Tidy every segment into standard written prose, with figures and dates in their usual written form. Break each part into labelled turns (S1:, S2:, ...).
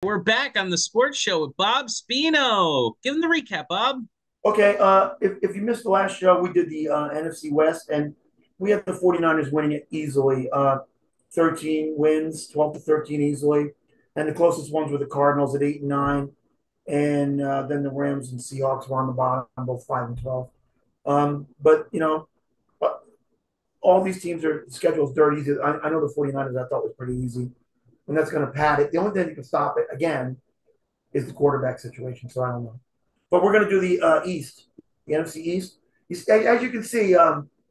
S1: We're back on the sports show with Bob Spino. Give him the recap, Bob.
S2: Okay, if you missed the last show, we did the NFC West, and we had the 49ers winning it easily. 13 wins, 12 to 13 easily. And the closest ones were the Cardinals at 8 and 9. And then the Rams and Seahawks were on the bottom, both 5 and 12. But, uh, all these teams are schedules dirty. I know the 49ers I thought was pretty easy, and that's going to pad it. The only thing that can stop it, again, is the quarterback situation. So I don't know. But we're going to do the East, the NFC East. As you can see,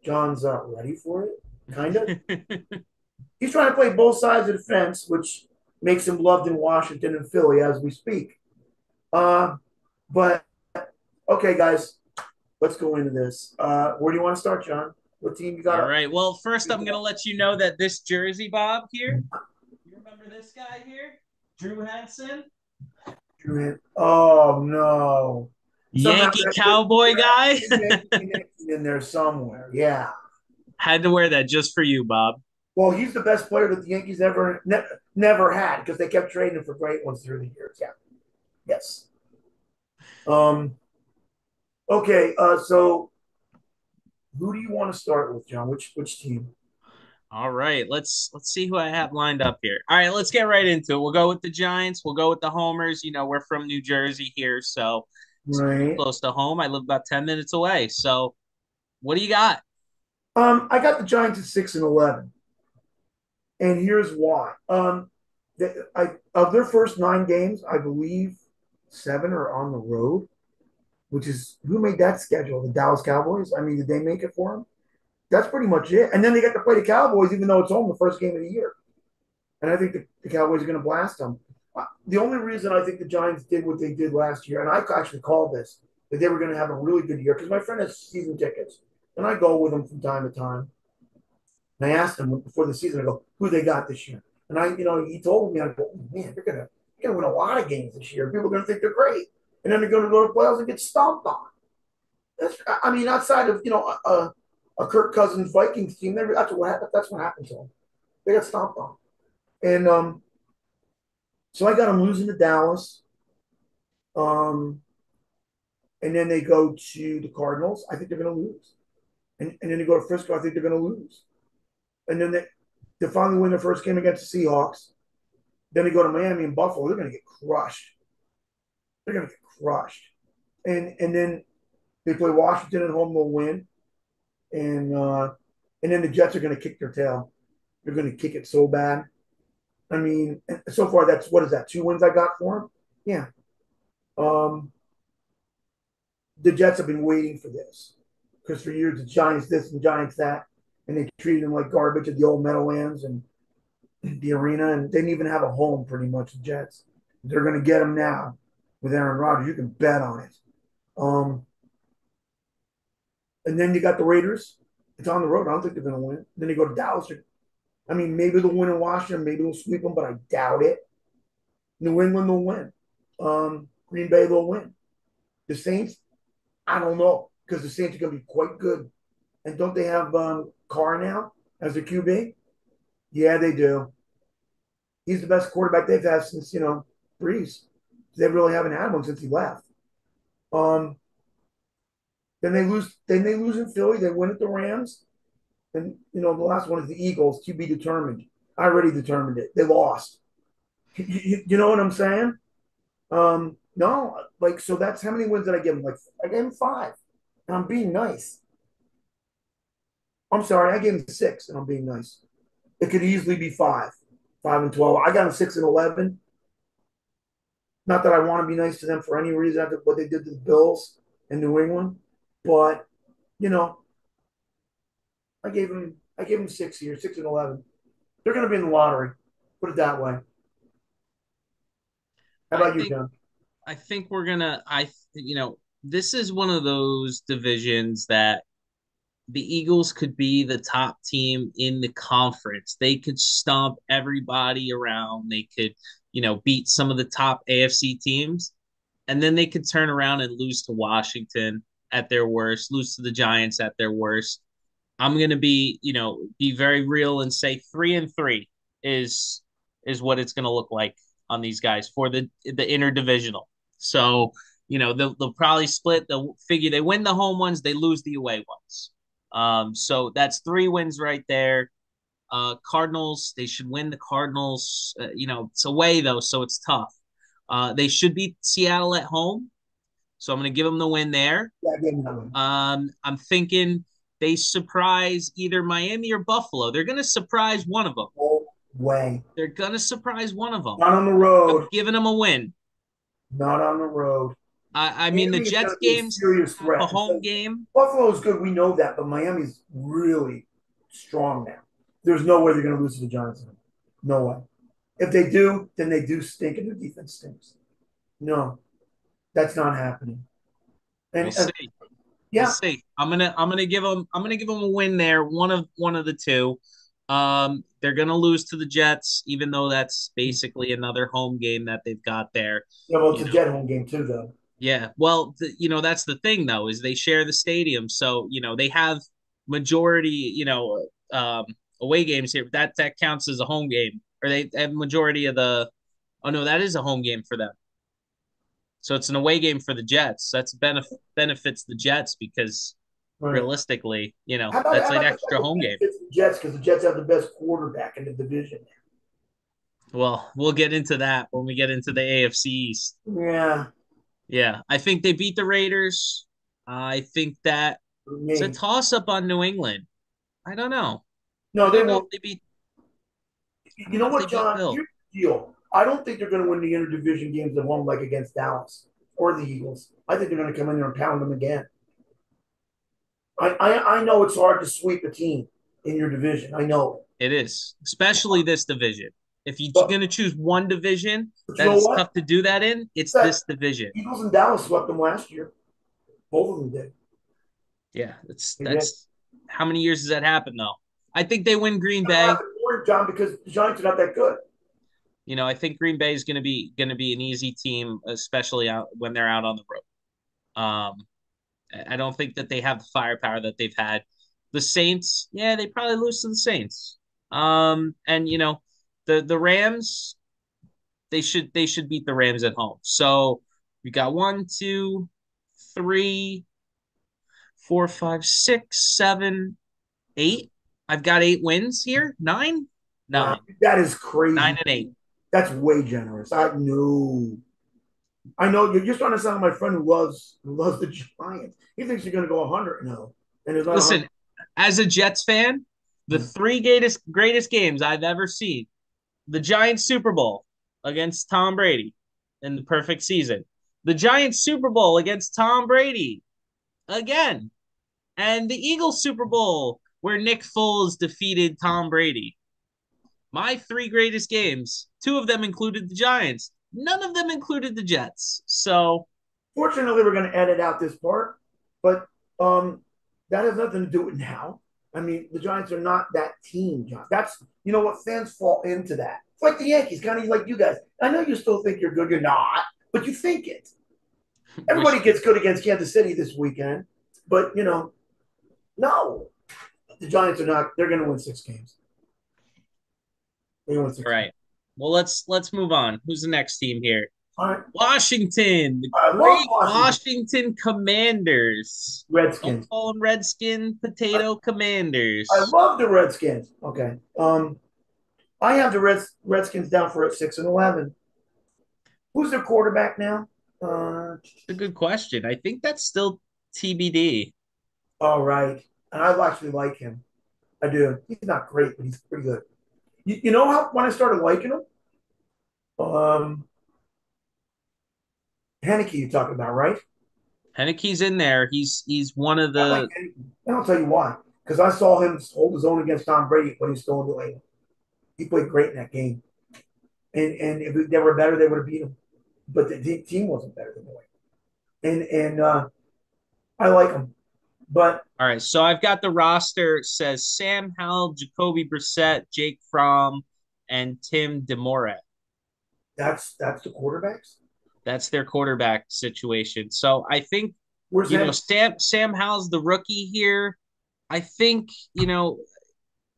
S2: John's ready for it, kind of. He's trying to play both sides of the fence, which makes him loved in Washington and Philly as we speak. Uh, but okay, guys, let's go into this. Where do you want to start, John? What team you got
S1: All
S2: up?
S1: right. Well, first, I'm going to let you know that this jersey, Bob, here, you remember this guy here? Drew Henson,
S2: Oh no! Somehow
S1: Yankee Cowboy guy.
S2: in there somewhere. Yeah.
S1: Had to wear that just for you, Bob.
S2: Well, he's the best player that the Yankees never had because they kept trading for great ones through the years. Yeah. Yes. Um. Okay. So who do you want to start with, John? Which team?
S1: All right, let's see who I have lined up here. All right, let's get right into it. We'll go with the Giants. We'll go with the homers. We're from New Jersey here, so it's pretty
S2: Right.
S1: close to home. I live about 10 minutes away. So, what do you got?
S2: I got the Giants at 6-11, and here's why. I of their first 9 games, I believe 7 are on the road, which is who made that schedule? The Dallas Cowboys. I mean, did they make it for them? That's pretty much it. And then they get to play the Cowboys, even though it's home the first game of the year. And I think the Cowboys are going to blast them. The only reason I think the Giants did what they did last year, and I actually called this, that they were going to have a really good year because my friend has season tickets, and I go with him from time to time. And I asked him before the season, I go, who they got this year? And he told me, I go, oh, man, they're gonna win a lot of games this year. People are gonna think they're great, and then they're gonna go to the playoffs and get stomped on. I mean, outside of a Kirk Cousins Vikings team, that's what happened. That's what happened to them. They got stomped on, and so I got them losing to Dallas. Um, and then they go to the Cardinals. I think they're going to lose. And then they go to Frisco. I think they're going to lose. And then they finally win their first game against the Seahawks. Then they go to Miami and Buffalo. They're going to get crushed. They're going to get crushed. And then they play Washington at home. They'll win. And and then the Jets are going to kick their tail. They're going to kick it so bad. I mean, so far that's what is that? 2 wins I got for them. Yeah. Um, the Jets have been waiting for this because for years the Giants this and Giants that, and they treated them like garbage at the old Meadowlands and the arena, and they didn't even have a home pretty much. The Jets, they're going to get them now with Aaron Rodgers. You can bet on it. Um, and then you got the Raiders. It's on the road. I don't think they're going to win. Then they go to Dallas. I mean, maybe they'll win in Washington. Maybe they'll sweep them, but I doubt it. New England will win. Green Bay will win. The Saints, I don't know because the Saints are going to be quite good. And don't they have Carr now as their QB? Yeah, they do. He's the best quarterback they've had since Breeze. They really haven't had one since he left. Um, then they lose. Then they lose in Philly. They win at the Rams. And the last one is the Eagles. To be determined. I already determined it. They lost. You know what I'm saying? No, like so. That's how many wins did I give them? Like I gave them 5, and I'm being nice. I'm sorry, I gave them 6, and I'm being nice. It could easily be 5, 5-12. I got them 6-11. Not that I want to be nice to them for any reason after what they did to the Bills in New England, but you know, I gave them 6 here, 6-11. They're going to be in the lottery. Put it that way. How
S1: I
S2: about you,
S1: think
S2: John?
S1: I think we're gonna. This is one of those divisions that the Eagles could be the top team in the conference. They could stomp everybody around. They could, beat some of the top AFC teams, and then they could turn around and lose to Washington at their worst, lose to the Giants at their worst. I'm gonna be very real and say 3-3 is is what it's gonna look like on these guys for the interdivisional. So, they'll probably split. They'll figure they win the home ones, they lose the away ones. So that's 3 wins right there. Cardinals, they should win the Cardinals. It's away though, so it's tough. They should beat Seattle at home, so I'm going to give them the win there.
S2: Yeah, I gave him that one.
S1: I'm thinking they surprise either Miami or Buffalo. They're going to surprise one of them.
S2: No way.
S1: They're going to surprise one of them.
S2: Not on the
S1: I'm
S2: road.
S1: giving them a win.
S2: Not on the road.
S1: I mean, the
S2: Miami is going
S1: Jets
S2: to be a
S1: game's
S2: serious
S1: half a
S2: threat.
S1: home game.
S2: Buffalo's good, we know that, but Miami's really strong now. There's no way they're going to lose to the Giants. No way. If they do, then they do stink, and their defense stinks. No, that's not happening.
S1: We'll
S2: And
S1: see. We'll
S2: yeah,
S1: see. I'm gonna give them a win there. One of the two. They're gonna lose to the Jets, even though that's basically another home game that they've got there.
S2: yeah. Well, it's
S1: You
S2: a
S1: know,
S2: Jet home game too, though.
S1: yeah. Well, that's the thing though, is they share the stadium, so they have majority, away games here. That counts as a home game, or they have majority of the. Oh no, that is a home game for them. So it's an away game for the Jets. That's benefits the Jets because
S2: Right.
S1: realistically,
S2: How
S1: that's like
S2: about the fact
S1: extra
S2: that
S1: home game.
S2: benefits the Jets because the Jets have the best quarterback in the division?
S1: Well, we'll get into that when we get into the AFC East.
S2: Yeah,
S1: Yeah, I think they beat the Raiders. I think that
S2: for
S1: it's a
S2: me.
S1: toss up on New England. I don't know.
S2: No,
S1: I
S2: they
S1: don't know if
S2: won't.
S1: they beat. I
S2: You
S1: don't know
S2: know
S1: if they
S2: what,
S1: beat
S2: John?
S1: Bill.
S2: Here's the deal. I don't think they're going to win the interdivision games at home like against Dallas or the Eagles. I think they're going to come in there and pound them again. I know it's hard to sweep a team in your division. I know,
S1: It is, especially this division. If you're
S2: but
S1: going to choose one division
S2: but you
S1: that
S2: know
S1: is
S2: what?
S1: tough to do that in, it's
S2: That
S1: this division.
S2: Eagles and Dallas swept them last year. Both of them did.
S1: Yeah, that's
S2: They did.
S1: that's how many years has that happened though? I think they win Green
S2: It's gonna
S1: Bay.
S2: happen more, John, because the Giants are not that good.
S1: I think Green Bay is going to be an easy team, especially out when they're out on the road. I don't think that they have the firepower that they've had. The Saints, yeah, they probably lose to the Saints. And the Rams, they should beat the Rams at home. So we got 1, 2, 3, 4, 5, 6, 7, 8. I've got 8 wins here. Nine,
S2: Wow,
S1: nine,
S2: that is
S1: nine
S2: crazy.
S1: and eight.
S2: That's way generous. I know. I know you're just trying to sound like my friend who loves the Giants. He thinks you're going to go 100 now, and there's not 100.
S1: Listen, as a Jets fan, the three greatest games I've ever seen: the Giants Super Bowl against Tom Brady in the perfect season, the Giants Super Bowl against Tom Brady again, and the Eagles Super Bowl where Nick Foles defeated Tom Brady. My three greatest games, two of them included the Giants. None of them included the Jets. So,
S2: Fortunately, we're going to edit out this part, but um, that has nothing to do with now. I mean, the Giants are not that team, John. That's what fans fall into that. It's like the Yankees, kind of like you guys. I know you still think you're good. You're not, but you think it.
S1: wish
S2: Everybody gets good against Kansas City this weekend, but no, the Giants are not. They're going to win 6 games. They win
S1: all
S2: 6 games.
S1: right. Well, let's move on. Who's the next team here?
S2: All right.
S1: Washington, the
S2: I love
S1: great
S2: Washington
S1: Washington Commanders. Don't
S2: Redskins.
S1: call them Redskin
S2: I,
S1: Potato
S2: I
S1: Commanders.
S2: love the Redskins. Okay. I have the Redskins down for at 6-11. Who's their quarterback now?
S1: It's a good question. I think that's still TBD.
S2: All right. And I actually like him. I do. He's not great, but he's pretty good. You know how when I started liking him? Um, Henneke, you're talking about, right?
S1: Heineke's in there. He's one of
S2: I like
S1: the.
S2: Henneke. And I'll tell you why. Because I saw him hold his own against Tom Brady when he was still in the league. He played great in that game. And if they were better, they would have beat him. But the team wasn't better than the way. And I like him. But
S1: All right, so I've got the roster. It says Sam Howell, Jacoby Brissett, Jake Fromm, and Tim DeMore.
S2: that's the quarterbacks.
S1: That's their quarterback situation. So I think
S2: Where's that?
S1: Sam Howell's the rookie here. I think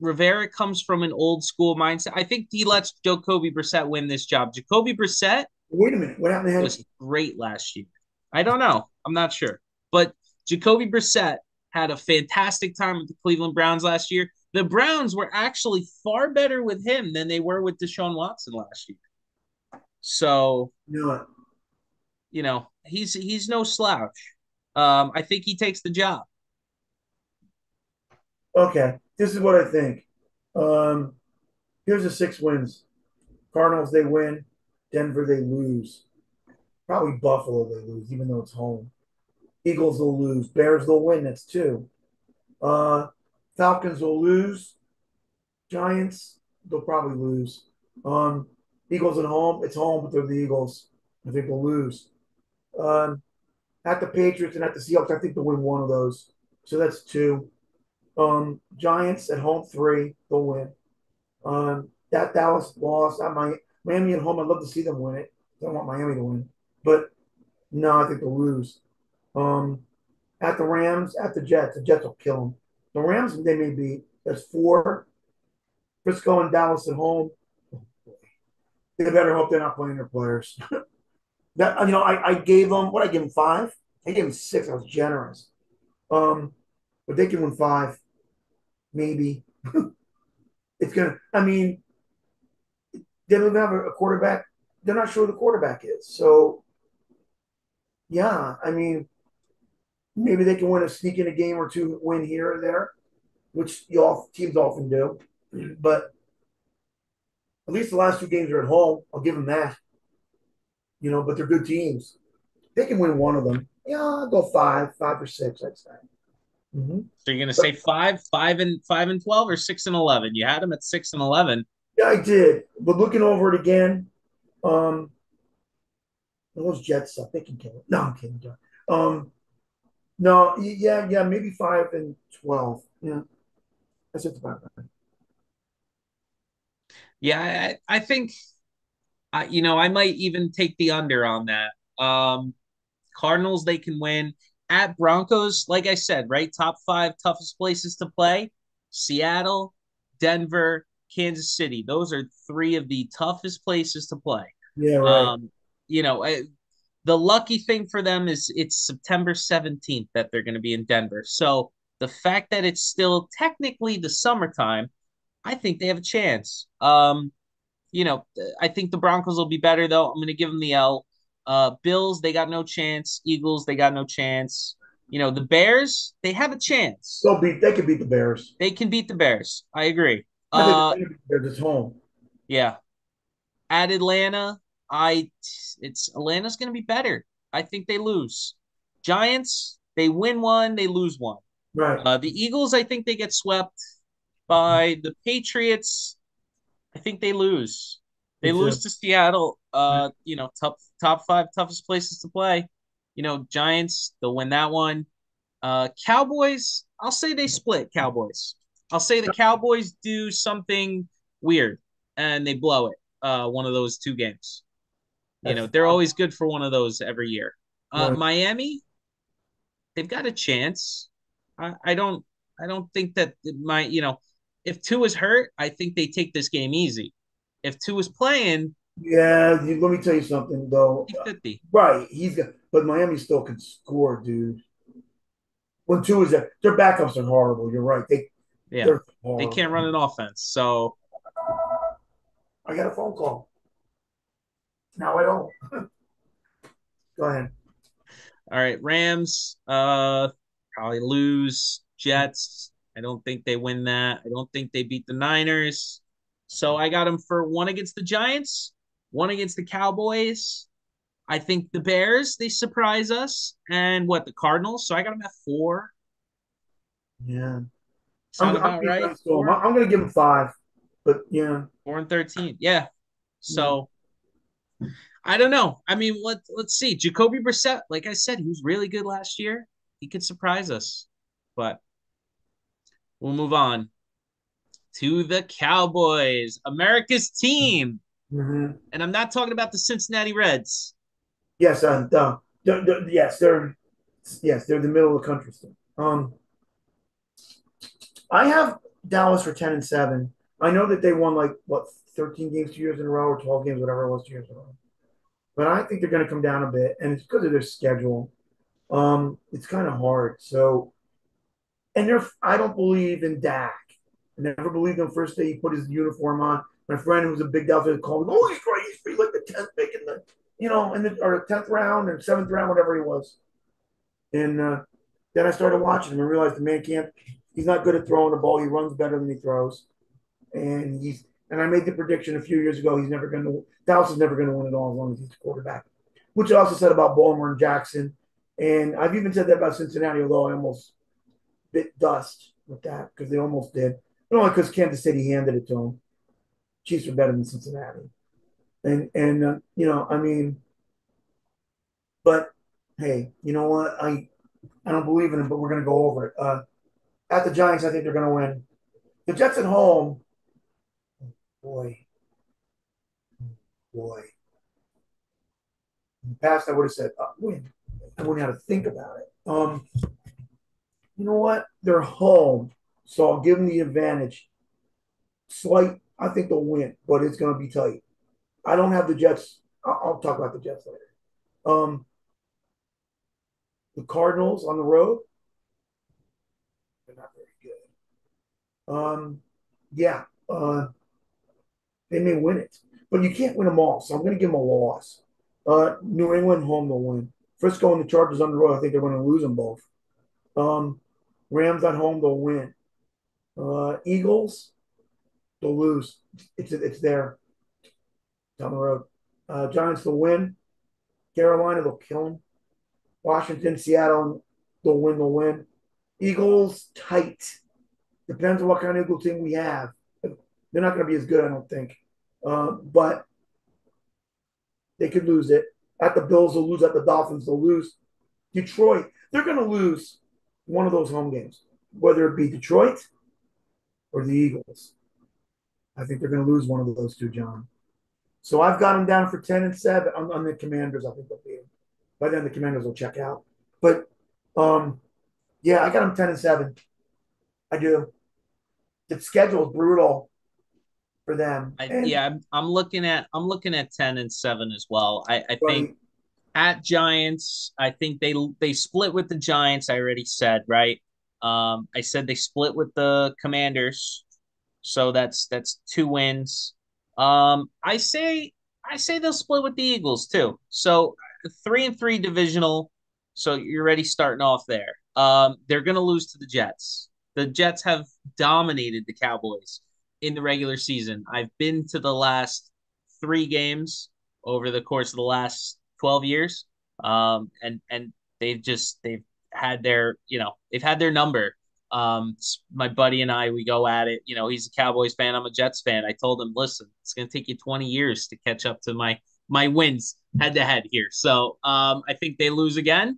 S1: Rivera comes from an old school mindset. I think he lets Jacoby Brissett win this job. Jacoby Brissett
S2: Wait a minute. What happened to
S1: was
S2: Henneke?
S1: great last year. I don't know. I'm not sure. But Jacoby Brissett had a fantastic time with the Cleveland Browns last year. The Browns were actually far better with him than they were with Deshaun Watson last year. So,
S2: You know what?
S1: he's no slouch. I think he takes the job.
S2: Okay. This is what I think. Um, Here's the 6 wins. Cardinals, they win. Denver, they lose. Probably Buffalo, they lose, even though it's home. Eagles will lose. Bears, they'll win. That's two. Uh, Falcons will lose. Giants, they'll probably lose. Um, Eagles at home. It's home, but they're the Eagles. I think they'll lose. Um, at the Patriots and at the Seahawks, I think they'll win one of those. So that's two. Giants at home, three. They'll win. That Dallas loss. Miami at home. I'd love to see them win it. I don't want Miami to win, but no, I think they'll lose. Um, at the Rams, at the Jets. The Jets will kill them. The Rams, they may beat. That's four. Frisco and Dallas at home. They better hope they're not playing their players. I gave them what I gave them five. I gave them six. I was generous. But they can win five, maybe. It's gonna. I mean, they don't have a quarterback. They're not sure who the quarterback is. So yeah, I mean, maybe they can win a sneak in a game or two, win here or there, which teams often do. But at least the last two games are at home. I'll give them that. But they're good teams. They can win one of them. Yeah, I'll go five or six. I'd say. Mm-hmm.
S1: So you're gonna say five and 12 or 6-11? You had him at 6-11.
S2: Yeah, I did. But looking over it again, um, those Jets stuff, they can kill it. No, I'm kidding. Um, no, yeah, maybe 5-12. Yeah, that's just about right.
S1: Yeah, I think I might even take the under on that. Cardinals, they can win at Broncos. Like I said, right, top five toughest places to play: Seattle, Denver, Kansas City. Those are three of the toughest places to play.
S2: Yeah, right.
S1: Um, you know, eh, the lucky thing for them is it's September 17th that they're going to be in Denver. So the fact that it's still technically the summertime, I think they have a chance. I think the Broncos will be better though. I'm going to give them the L. Bills, they got no chance. Eagles, they got no chance. The Bears, they have a chance.
S2: They could beat the Bears.
S1: They can beat the Bears. I agree.
S2: I think they're beat the Bears at home.
S1: Yeah. At Atlanta, I it's Atlanta's going to be better. I think they lose. Giants, they win one, they lose one.
S2: Right.
S1: The Eagles, I think they get swept by the Patriots. I think they lose.
S2: Me
S1: They lose
S2: too.
S1: to Seattle. Top five toughest places to play. Giants, they'll win that one. Cowboys, I'll say they split Cowboys. I'll say the Cowboys do something weird and they blow it. One of those two games.
S2: That's
S1: They're always good for one of those every year.
S2: right.
S1: Miami, they've got a chance. I don't think that if two is hurt, I think they take this game easy. If two is playing,
S2: Yeah, let me tell you something though.
S1: 50-50.
S2: Right, but Miami still can score, dude. When two is there, their backups are horrible. You're right.
S1: Yeah.
S2: They're
S1: They
S2: horrible.
S1: can't run an offense. So
S2: I got a phone call. Now I don't. Go ahead.
S1: all right, Rams probably lose. Jets, I don't think they win that. I don't think they beat the Niners. So I got them for one against the Giants, one against the Cowboys. I think the Bears, they surprise us. And the Cardinals? So I got them at four.
S2: Yeah,
S1: Sound
S2: I'm
S1: about
S2: being
S1: right?
S2: nice to him.
S1: Four,
S2: I'm going to give him five, but yeah,
S1: 4-13. Yeah.
S2: yeah.
S1: So I don't know. I mean, let's see. Jacoby Brissett, like I said, he was really good last year. He could surprise us. But we'll move on to the Cowboys, America's team.
S2: Mm-hmm.
S1: And I'm not talking about the Cincinnati Reds.
S2: Yes, yes, they're the middle of the country still. I have Dallas for 10-7. I know that they won like what 13 games 2 years in a row or 12 games, whatever it was, 2 years in a row. But I think they're going to come down a bit, and it's because of their schedule. It's kind of hard. So, and I don't believe in Dak. I never believed him first day he put his uniform on. My friend who was a big Dallas fan called him, oh, he's great. He's like the 10th pick in the, in the or 10th round or 7th round, whatever he was. And then I started watching him and realized the man can't. He's not good at throwing the ball. He runs better than he throws, and I made the prediction a few years ago. He's never going to. Dallas is never going to win it all as long as he's a quarterback. Which I also said about Baltimore and Jackson, and I've even said that about Cincinnati. Although I almost bit dust with that because they almost did, but only because Kansas City handed it to them. Chiefs are better than Cincinnati, and I mean, but hey, you know what? I don't believe in them, but we're going to go over it. At the Giants, I think they're going to win. The Jets at home, boy, boy. In the past, I would have said win. I wouldn't have to think about it. You know what? They're home, so I'll give them the advantage. Slight, I think they'll win, but it's going to be tight. I don't have the Jets. I'll talk about the Jets later. Um, the Cardinals on the road, they're not very good. Yeah, they may win it, but you can't win them all. So I'm going to give them a loss. New England home they'll win. Frisco and the Chargers on the road, I think they're going to lose them both. Um, Rams at home they'll win. Eagles they'll lose. It's there down the road. Giants they'll win. Carolina they'll kill them. Washington, Seattle they'll win. They'll win. Eagles tight. Depends on what kind of Eagle team we have. They're not going to be as good, I don't think. But they could lose it. At the Bills, they'll lose. At the Dolphins, they'll lose. Detroit, they're going to lose one of those home games, whether it be Detroit or the Eagles. I think they're going to lose one of those two, John. So I've got them down for 10-7 on the Commanders. I think they'll beat them. By then, the Commanders will check out. But yeah, I got them 10-7. I do. The schedule is brutal for them, and
S1: Yeah, I'm looking at 10-7 as well. I think
S2: right,
S1: at Giants, I think they split with the Giants. I already said, right? I said they split with the Commanders, so that's two wins. I say they'll split with the Eagles too. So 3-3 divisional. So you're already starting off there. They're gonna lose to the Jets. The Jets have dominated the Cowboys in the regular season. I've been to the last three games over the course of the last 12 years. And they've had their number. My buddy and I, we go at it. He's a Cowboys fan. I'm a Jets fan. I told him, listen, it's going to take you 20 years to catch up to my wins head to head here. So I think they lose again.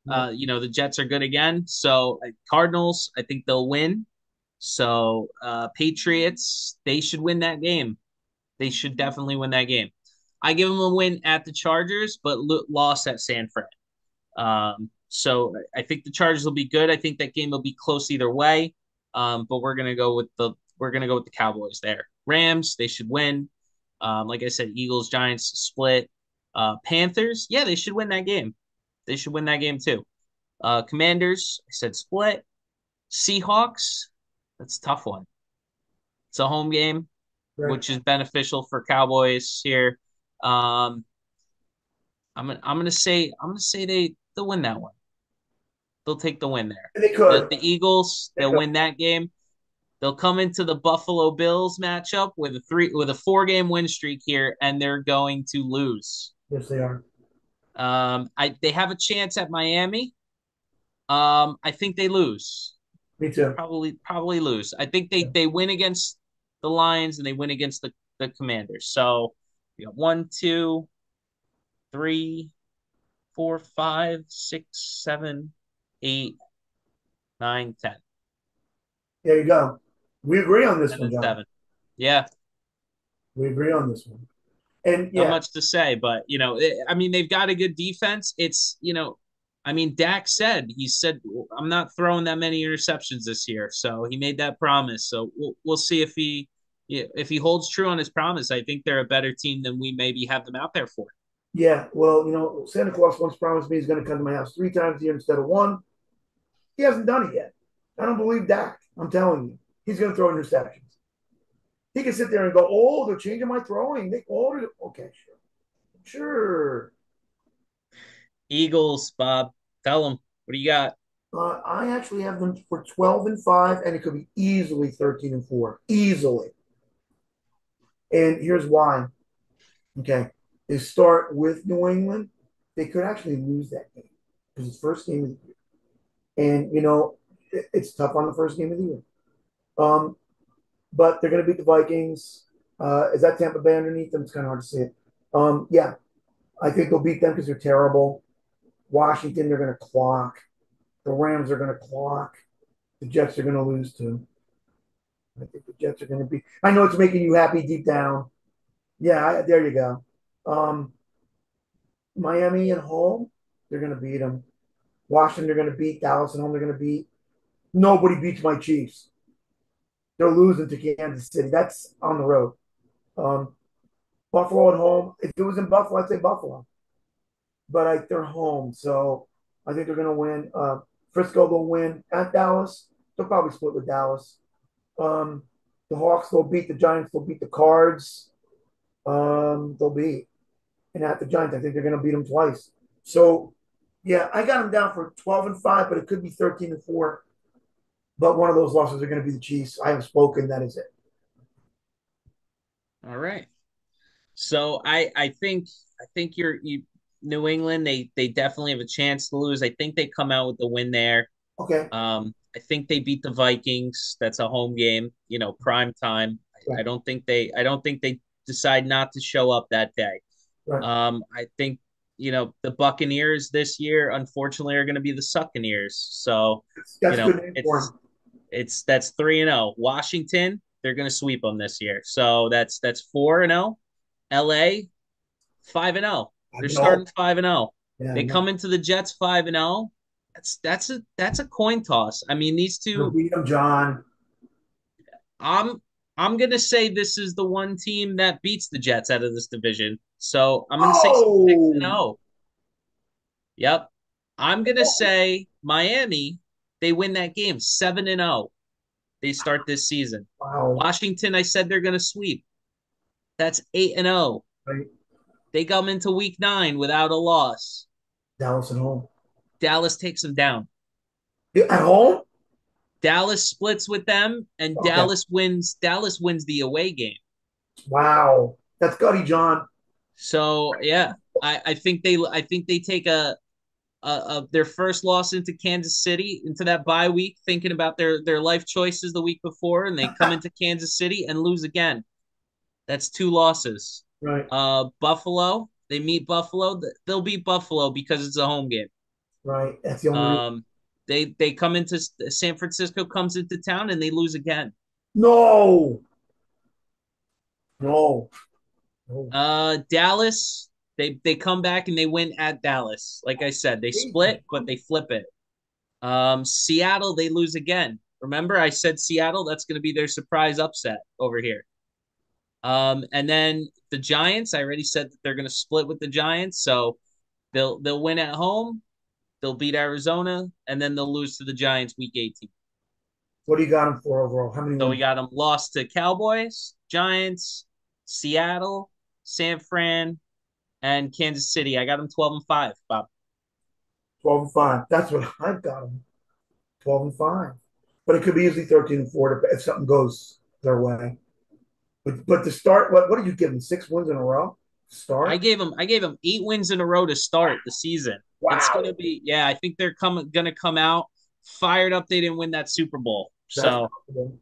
S1: The Jets are good again. So Cardinals, I think they'll win. So Patriots, they should win that game. They should definitely win that game. I give them a win at the Chargers, but loss at San Fran. So I think the Chargers will be good. I think that game will be close either way. But we're gonna go with the Cowboys there. Rams, they should win. Like I said, Eagles, Giants split. Panthers, yeah, they should win that game. They should win that game too. Commanders, I said split. Seahawks, that's a tough one. It's a home game,
S2: right.
S1: which is beneficial for Cowboys here. Um, I'm gonna say they'll win that one. They'll take the win there.
S2: And they
S1: The
S2: could.
S1: the Eagles,
S2: They
S1: they'll
S2: could.
S1: win that game. They'll come into the Buffalo Bills matchup with a 4 game win streak here, and they're going to lose.
S2: Yes, they are.
S1: They have a chance at Miami. I think they lose.
S2: Me too.
S1: Probably lose. I think they win against the Lions and they win against the Commanders. So we got 1, 2, 3, 4, 5, 6, 7, 8, 9, 10.
S2: There you go. We agree on this
S1: ten
S2: one,
S1: and
S2: John.
S1: 7. Yeah,
S2: We agree on this one. And
S1: not
S2: yeah,
S1: much to say, but I mean, they've got a good defense. It's I mean, Dak said he said I'm not throwing that many interceptions this year, so he made that promise. So we'll see if he yeah, if he holds true on his promise. I think they're a better team than we maybe have them out there for.
S2: Yeah, well, Santa Claus once promised me he's going to come to my house 3 times a year instead of one. He hasn't done it yet. I don't believe Dak. I'm telling you, he's going to throw interceptions. He can sit there and go, "Oh, they're changing my throwing." Okay, sure, sure.
S1: Eagles, Bob, tell them what do you got?
S2: I actually have them for 12-5, and it could be easily 13-4, easily. And here's why. Okay, they start with New England. They could actually lose that game because it's first game of the year, and it's tough on the first game of the year. Um, but they're going to beat the Vikings. Is that Tampa Bay underneath them? It's kind of hard to see it. Yeah, I think they'll beat them because they're terrible. Washington, they're going to clock. The Rams are going to clock. The Jets are going to lose too. I think the Jets are going to be. I know it's making you happy deep down. Yeah, there you go. Um, Miami at home, they're going to beat them. Washington, they're going to beat. Dallas at home, they're going to beat. Nobody beats my Chiefs. They're losing to Kansas City. That's on the road. Um, Buffalo at home. If it was in Buffalo, I'd say Buffalo. But they're home, so I think they're going to win. Frisco, they'll win at Dallas. They'll probably split with Dallas. Um, the Hawks, they'll beat the Giants. They'll beat the Cards. They'll beat. And at the Giants, I think they're going to beat them twice. So, yeah, I got them down for 12-5, but it could be 13-4. But one of those losses are going to be the Chiefs. I have spoken. That is it.
S1: All right. So I think you New England they definitely have a chance to lose. I think they come out with the win there.
S2: Okay.
S1: I think they beat the Vikings. That's a home game, prime time. I
S2: Right.
S1: don't think they decide not to show up that day.
S2: Right.
S1: I think the Buccaneers this year, unfortunately, are going to be the Succaneers. So
S2: That's a good name for
S1: it's
S2: him.
S1: that's 3-0. Washington, they're going to sweep them this year. So that's 4-0. LA 5-0.
S2: I
S1: They're
S2: know.
S1: starting 5-0.
S2: Yeah, I
S1: They
S2: know.
S1: come into the Jets 5-0. That's a coin toss. I mean, these
S2: You'll
S1: two.
S2: beat him, John.
S1: I'm I'm gonna say this is the one team that beats the Jets out of this division. So I'm gonna say 6 and
S2: Oh,
S1: 0. Yep. I'm gonna say Miami. They win that game 7-0. They start this season.
S2: wow.
S1: Washington, I said they're gonna sweep. That's 8-0.
S2: Right.
S1: They come into week 9 without a loss.
S2: Dallas at home.
S1: Dallas takes them down.
S2: Yeah, at home?
S1: Dallas splits with them, and
S2: Okay.
S1: Dallas wins the away game.
S2: Wow. That's gutty, John.
S1: So yeah, I think they take their first loss into Kansas City into that bye week, thinking about their life choices the week before, and they come into Kansas City and lose again. That's 2 losses.
S2: Right.
S1: Buffalo, they meet Buffalo. They'll beat Buffalo because it's a home game.
S2: Right. That's the only reason.
S1: Um, they come into San Francisco comes into town and they lose again.
S2: No. No. No.
S1: Dallas, they come back and they win at Dallas. Like I said, they split, but they flip it. Seattle, they lose again. Remember, I said Seattle, that's going to be their surprise upset over here. And then the Giants, I already said that they're going to split with the Giants, so they'll win at home, they'll beat Arizona, and then they'll lose to the Giants week 18.
S2: What do you got him for overall? How many
S1: So we
S2: wins?
S1: got them lost to Cowboys, Giants, Seattle, San Fran, and Kansas City. I got them 12-5, Bob.
S2: 12-5. That's what I've got him. 12-5. But it could be easily 13-4 if something goes their way. But to start, what did you give them? 6 wins in a row?
S1: I
S2: Start?
S1: gave them I gave them 8 wins in a row to start the season. It's
S2: Wow.
S1: gonna be I think they're gonna come out fired up. They didn't win that Super Bowl,
S2: That's
S1: so
S2: possible.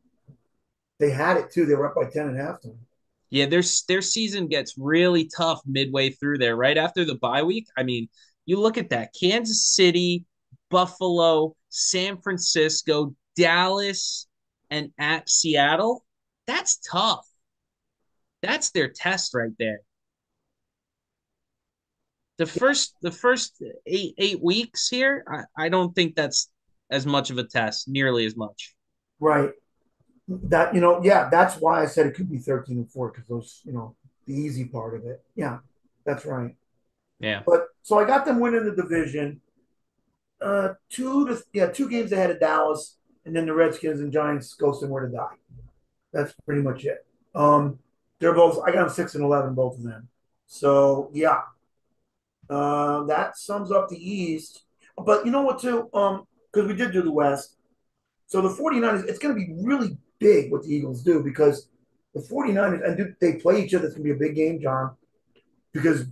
S2: They had it too. They were up by 10 at halftime.
S1: yeah, their season gets really tough midway through there, right after the bye week. I mean, you look at that: Kansas City, Buffalo, San Francisco, Dallas, and at Seattle. That's tough. That's their test right there. the first eight weeks here, I don't think that's as much of a test, nearly as much.
S2: Right. That yeah, that's why I said it could be 13-4 because those, the easy part of it. Yeah, that's right.
S1: Yeah.
S2: But so I got them winning the division. 2 games ahead of Dallas, and then the Redskins and Giants go somewhere to die. That's pretty much it. They're both. I got them 6-11, both of them. So yeah, that sums up the East. But you know what, too? Because we did do the West. So the 49ers, it's going to be really big what the Eagles do because the 49ers, and they play each other. It's going to be a big game, John, because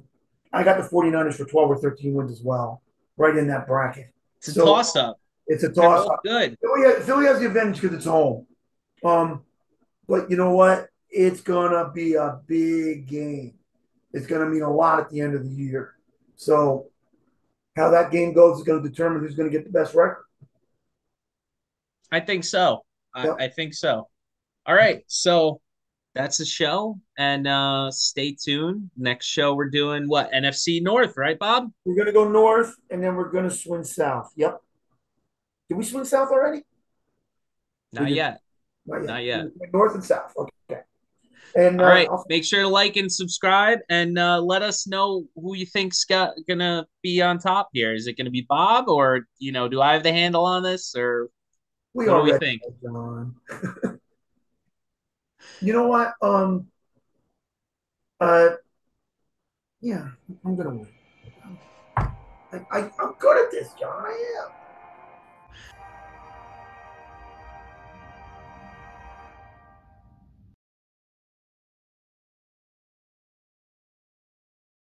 S2: I got the 49ers for 12 or 13 wins as well, right in that bracket.
S1: It's a
S2: So
S1: toss up.
S2: it's a
S1: They're
S2: toss
S1: both
S2: up.
S1: good.
S2: Philly has the advantage because it's home. Um, but you know what? It's going to be a big game. It's going to mean a lot at the end of the year. So how that game goes is going to determine who's going to get the best record.
S1: I think so. I,
S2: Yep.
S1: I think so. All right. So that's the show. And stay tuned. Next show we're doing what? NFC North, right, Bob?
S2: We're going to go north and then we're going to swing south. Yep. Did we swing south already? We
S1: Not
S2: did
S1: yet.
S2: not yet.
S1: Not yet.
S2: North and south. Okay. And
S1: All right. Make sure to like and subscribe and let us know who you think's gonna be on top here. Is it gonna be Bob or do I have the handle on this or
S2: we
S1: what do we
S2: already
S1: think?
S2: know, John. You know what? Uh, yeah, I'm gonna win. I'm good at this, John. I am.